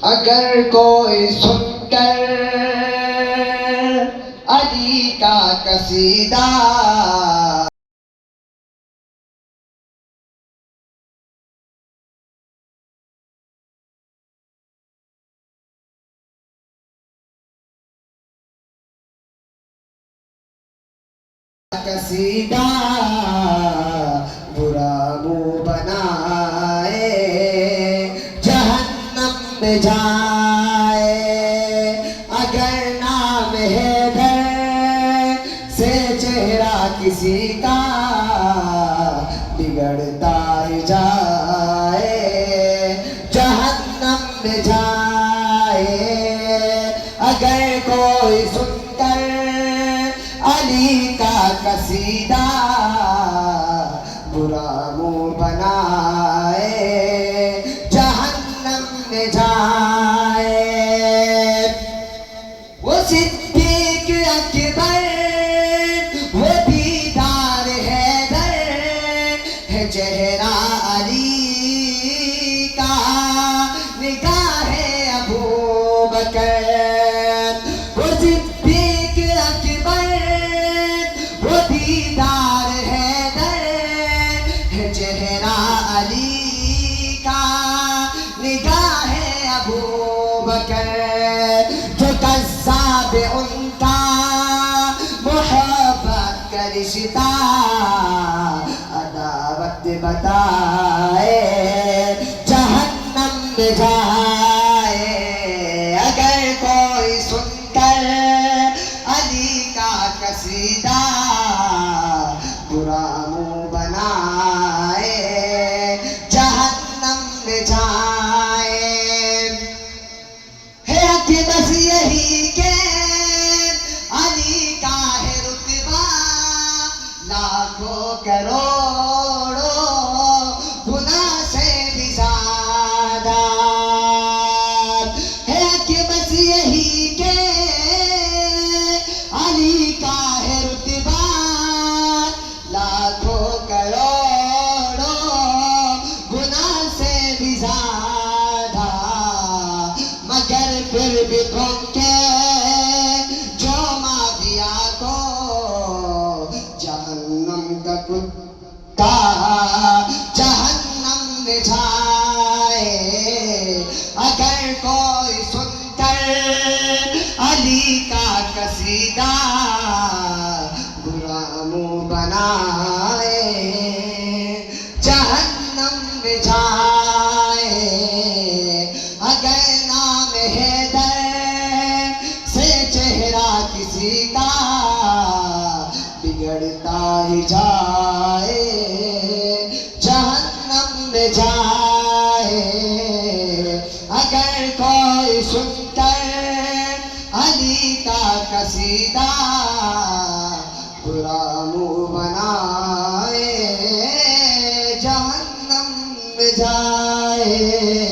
اگر کوئی سن کر علی کا قصیدہ قصیدہ برا منہ بنائے جہنم میں جائے، اگر نام حیدر سے چہرہ کسی کا بگڑتا ہی جائے، جہنم میں جائے، اگر کوئی سن کر علی کا قصیدہ برا منہ بنائے جہنم میں جائے۔ وہ صدیق اکبر وہ دیدار حیدر ہے، چہرہ علی کا نگاہ ابو بکر، وہ صدیق اکبر وہ دیدار حیدر ہے، چہرہ علی کا نگاہ ابو بکر، جو قذاب ان کا محبت کا رشتہ عداوت بتائے جہنم میں جائے، اگر کوئی سن کر علی کا قصیدہ برا منہ بنائے جہنم میں جائے۔ ہے حق بس یہی کہ علی کا ہے رتبہ لاکھوں کروڑوں گناہ سے بھی زیادہ، ہے حق بس یہی کہ علی کا ہے رتبہ لاکھوں کروڑوں گناہ سے بھی زیادہ، مگر پھر بھی تم کے جو معافیا کو جہنم کا کتا جہنم میں جائے، اگر کوئی سن کر علی کا قصیدہ برا منہ بنائے جہنم میں جائے، اگر نام حیدر سے چہرہ کسی کا بگڑتا ہی جائے جہنم میں جائے، اگر کوئی سن کر علی کا قصیدہ برا منہ بنائے جہنم میں جائے۔